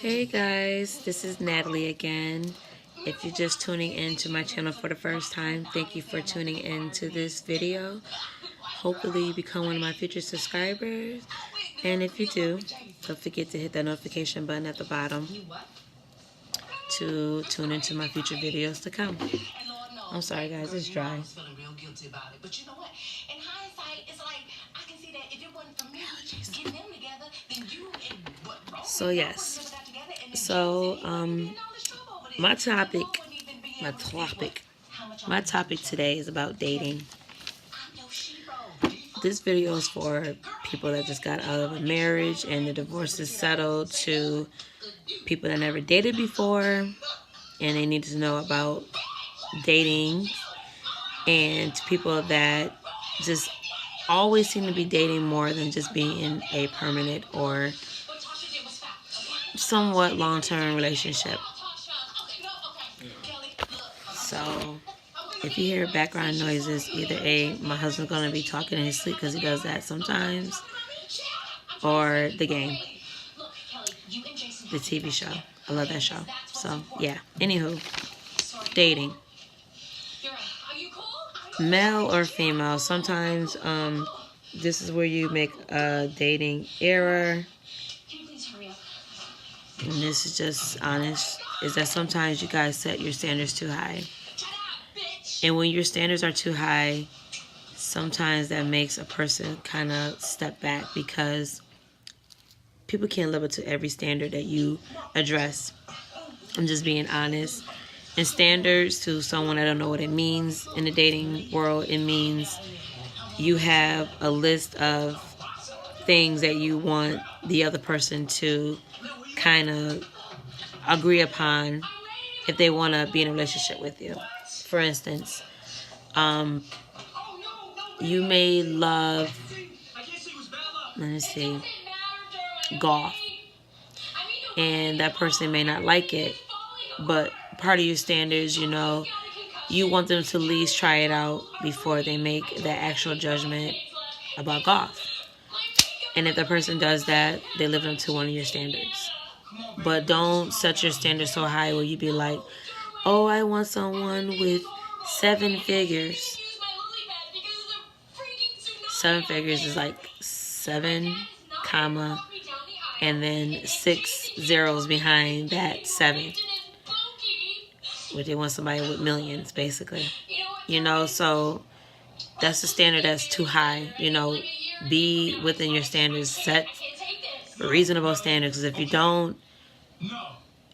Hey guys, this is Natalie again. If you're just tuning in to my channel for the first time, thank you for tuning in to this video. Hopefully you become one of my future subscribers. And if you do, don't forget to hit that notification button at the bottom to tune into my future videos to come. I'm sorry guys, it's dry. So yes. So my topic today is about dating. This video is for people that just got out of a marriage and the divorce is settled, to people that never dated before and they need to know about dating, and to people that just always seem to be dating more than just being in a permanent or somewhat long-term relationship. So if you hear background noises, either A, my husband's going to be talking in his sleep because he does that sometimes, or the game, the TV show. I love that show. So yeah, anywho, dating. Male or female, sometimes this is where you make a dating error. And this is just honest, is that sometimes you guys set your standards too high. And when your standards are too high, sometimes that makes a person kind of step back, because people can't live up to every standard that you address. I'm just being honest. And standards, to someone that don't know what it means in the dating world, it means you have a list of things that you want the other person to kind of agree upon if they want to be in a relationship with you. For instance, you may love, let me see, golf, and that person may not like it, but part of your standards, you know, you want them to at least try it out before they make that actual judgment about golf. And if the person does that, they live up to one of your standards. But don't set your standards so high where you be like, oh, I want someone with 7 figures. 7 figures is like 7, comma, and then 6 zeros behind that 7. Which they want somebody with millions, basically. You know, so that's a standard that's too high. You know, be within your standards. Set reasonable standards. Because if you don't,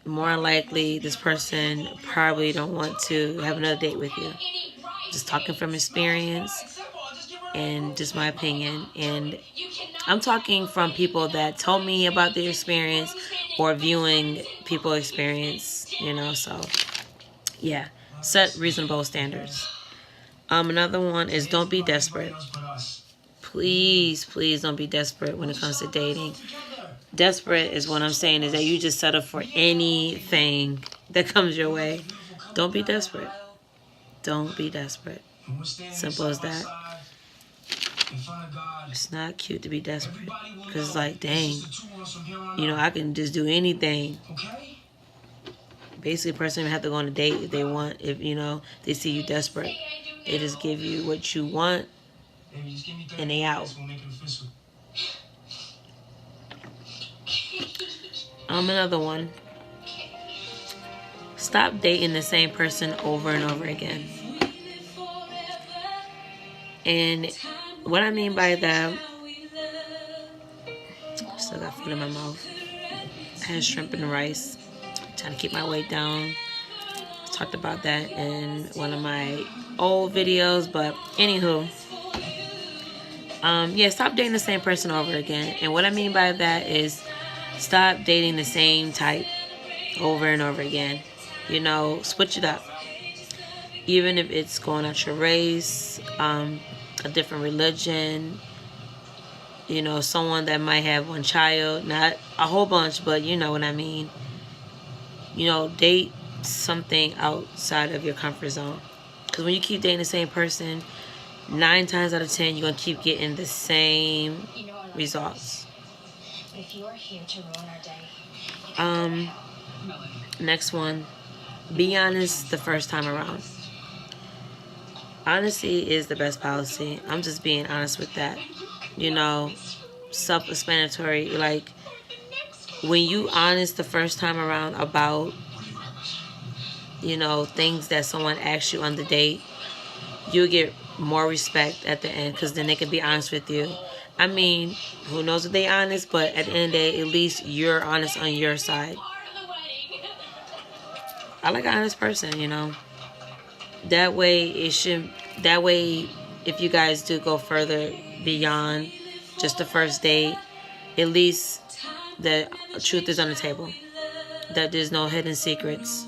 more likely this person probably don't want to have another date with you. Just talking from experience and just my opinion. And I'm talking from people that told me about their experience or viewing people's experience, you know, so yeah, set reasonable standards. Another one is don't be desperate. Please, please don't be desperate when it comes to dating. Desperate is what I'm saying is that you just settle for anything that comes your way. Don't be desperate. Don't be desperate. Simple as that. It's not cute to be desperate, because it's like, dang, you know, I can just do anything. Basically, a person have to go on a date if they want. If, you know, they see you desperate, they just give you what you want and they out. Another one. Stop dating the same person over and over again. And what I mean by that, still got food in my mouth. I had shrimp and rice. Trying to keep my weight down. I talked about that in one of my old videos, but anywho, yeah, stop dating the same person over again. And what I mean by that is stop dating the same type over and over again. You know, switch it up. Even if it's going out your race, a different religion, you know, someone that might have one child, not a whole bunch, but you know what I mean. You know, date something outside of your comfort zone. Because when you keep dating the same person, 9 times out of 10, you're going to keep getting the same results. If you are here to ruin our day, Next one. Be honest the first time around. Honesty is the best policy. I'm just being honest with that. You know, self-explanatory. Like, when you honest the first time around about, you know, things that someone asks you on the date, you'll get more respect at the end, because then they can be honest with you. I mean, who knows if they honest, but at the end of the day, at least you're honest on your side. I like an honest person, you know. That way if you guys do go further beyond just the first date, at least the truth is on the table, that there's no hidden secrets.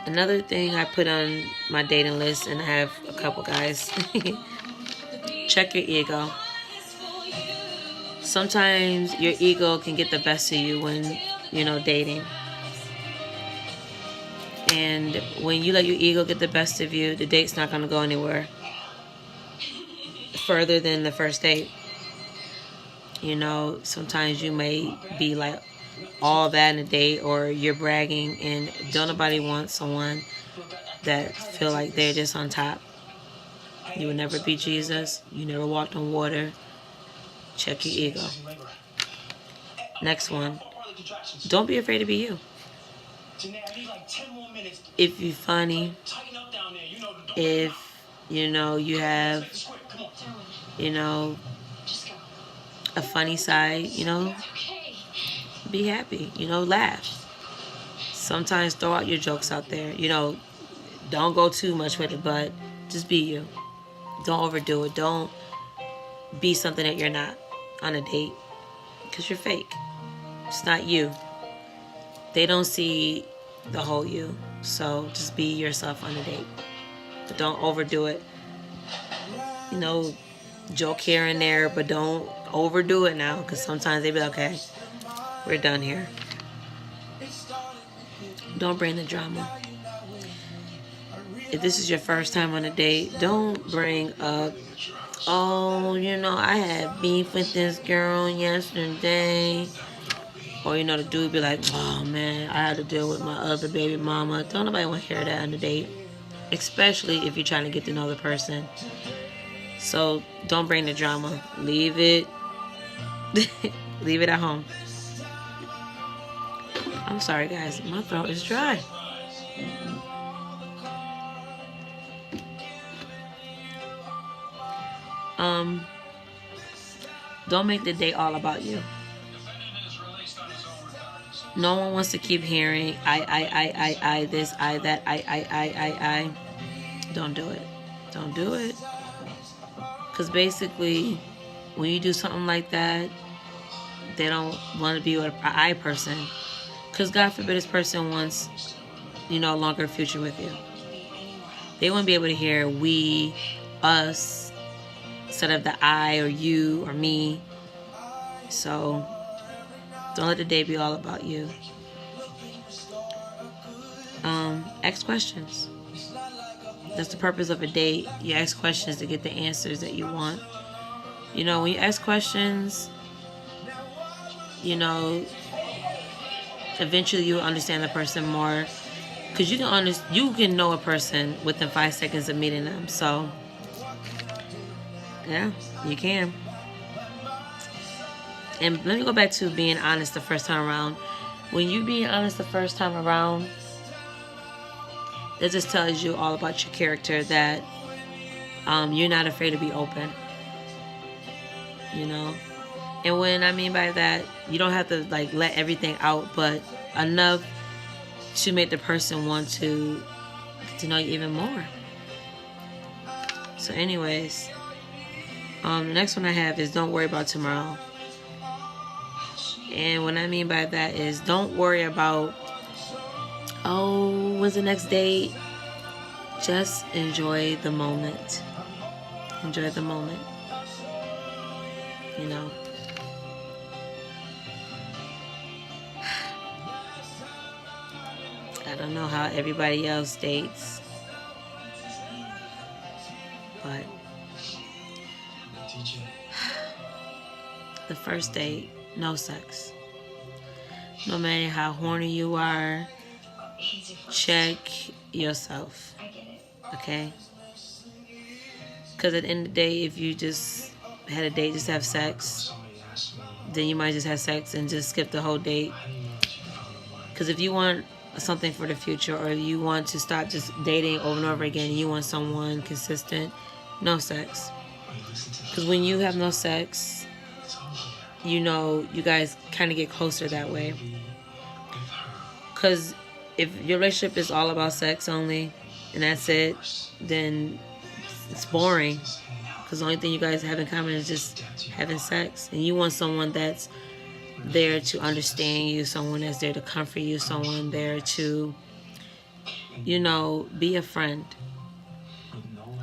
Another thing I put on my dating list, and I have a couple guys, check your ego. Sometimes your ego can get the best of you when, you know, dating. And when you let your ego get the best of you, the date's not going to go anywhere further than the first date. You know, sometimes you may be like all that in a date, or you're bragging, and don't nobody want someone that feel like they're just on top. You will never be Jesus. You never walked on water. Check your ego. Next one. Don't be afraid to be you. If you're funny, if, you know, you have, you know, a funny side, you know, be happy, you know, laugh. Sometimes throw out your jokes out there, you know, don't go too much with it, but just be you. Don't overdo it. Don't be something that you're not on a date, because you're fake. It's not you. They don't see the whole you. So just be yourself on a date, but don't overdo it. You know, joke here and there, but don't overdo it now, because sometimes they be like, okay, we're done here. Don't bring the drama. If this is your first time on a date, don't bring up, oh, you know, I had beef with this girl yesterday. Or, you know, the dude be like, oh, man, I had to deal with my other baby mama. Don't nobody want to hear that on the date. Especially if you're trying to get to know the person. So, don't bring the drama. Leave it. Leave it at home. I'm sorry, guys. My throat is dry. Don't make the date all about you. No one wants to keep hearing I, this, I, that, I. Don't do it. Don't do it. Because basically, when you do something like that, they don't want to be with an I person. Because God forbid this person wants, you know, a longer future with you. They want to be able to hear we, us, instead of the I or you or me. So, don't let the day be all about you. Ask questions. That's the purpose of a date. You ask questions to get the answers that you want. You know, when you ask questions, you know, eventually you'll understand the person more. Because you can know a person within 5 seconds of meeting them. So, yeah, you can. And let me go back to being honest the first time around. When you being honest the first time around, it just tells you all about your character, that you're not afraid to be open. You know? And when I mean by that, you don't have to like let everything out, but enough to make the person want to get to know you even more. So anyways, the next one I have is don't worry about tomorrow. And what I mean by that is don't worry about, oh, when's the next date? Just enjoy the moment. Enjoy the moment. You know. I don't know how everybody else dates, but the first date, no sex. No matter how horny you are, check yourself. Okay? Because at the end of the day, if you just had a date just to have sex, then you might just have sex and just skip the whole date. Because if you want something for the future, or you want to stop just dating over and over again, and you want someone consistent, no sex. Because when you have no sex, you know, you guys kind of get closer that way. Because if your relationship is all about sex only, and that's it, then it's boring. Because the only thing you guys have in common is just having sex. And you want someone that's there to understand you, someone that's there to comfort you, someone there to, you know, be a friend.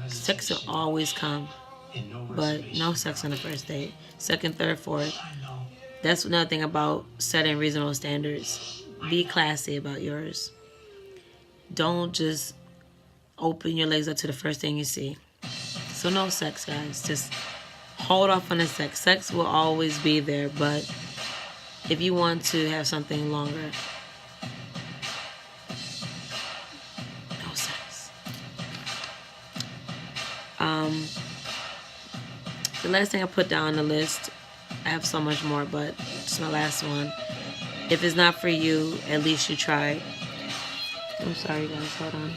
Sex will always come, but no sex on the first date. Second, third, fourth. That's another thing about setting reasonable standards. Be classy about yours. Don't just open your legs up to the first thing you see. So no sex, guys. Just hold off on the sex. Sex will always be there, but if you want to have something longer, no sex. The last thing I put down on the list, I have so much more, but it's my last one. If it's not for you, at least you tried. I'm sorry, guys. Hold on.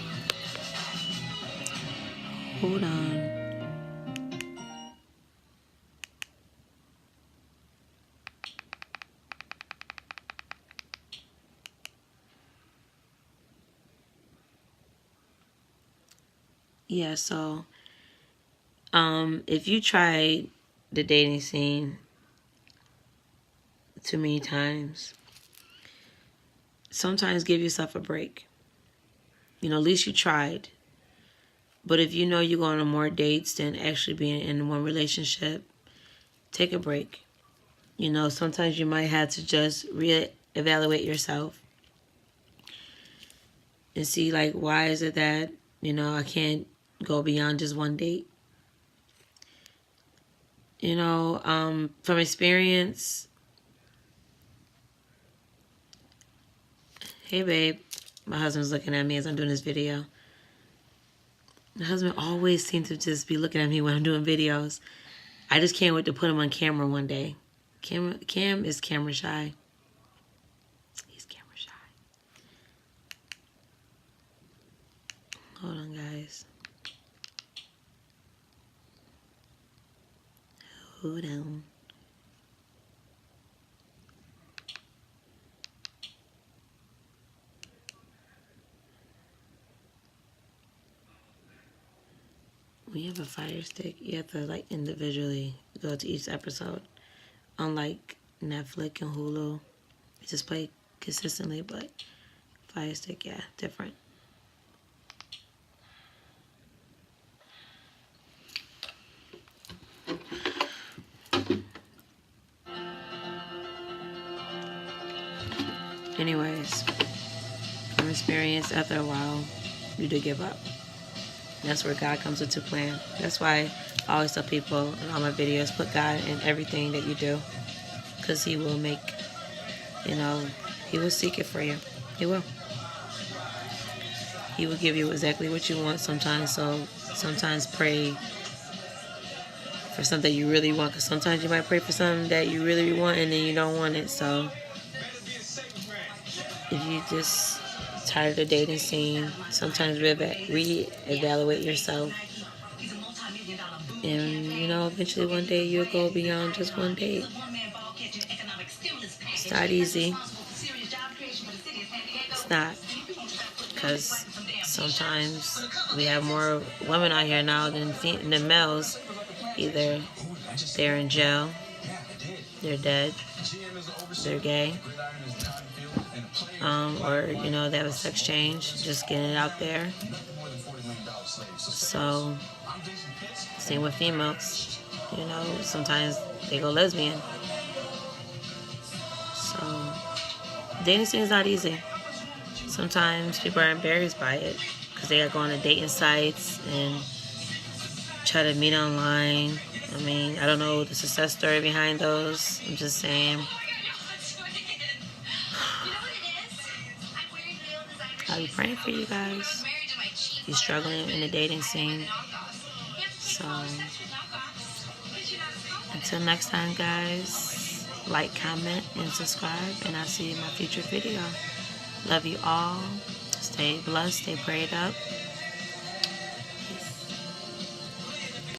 Hold on. Yeah, so if you tried the dating scene too many times, sometimes give yourself a break. You know, at least you tried. But if you know you're going on more dates than actually being in one relationship, take a break. You know, sometimes you might have to just reevaluate yourself and see, like, why is it that, you know, I can't go beyond just one date? You know, from experience. Hey, babe. My husband's looking at me as I'm doing this video. My husband always seems to just be looking at me when I'm doing videos. I just can't wait to put him on camera one day. Cam is camera shy. He's camera shy. Hold on, guys. Hold on. When you have a Fire Stick, you have to, like, individually go to each episode. Unlike Netflix and Hulu, it just play consistently, but Fire Stick, yeah, different. Anyways, from experience, after a while, you do give up. That's where God comes into play. That's why I always tell people in all my videos, put God in everything that you do. Because He will make, you know, He will seek it for you. He will. He will give you exactly what you want sometimes. So sometimes pray for something you really want. Because sometimes you might pray for something that you really want and then you don't want it. So if you just tired of the dating scene, sometimes reevaluate yourself. And, you know, eventually one day you'll go beyond just one date. It's not easy. It's not. Because sometimes we have more women out here now than males. Either they're in jail, they're dead, they're gay, or, you know, they have a sex change, just getting it out there. So, same with females. You know, sometimes they go lesbian. So, dating scene is not easy. Sometimes people are embarrassed by it because they got to go on the dating sites and try to meet online. I mean, I don't know the success story behind those. I'm just saying. I'll be praying for you guys. You're struggling in the dating scene. So, until next time, guys, like, comment, and subscribe, and I'll see you in my future video. Love you all. Stay blessed. Stay prayed up.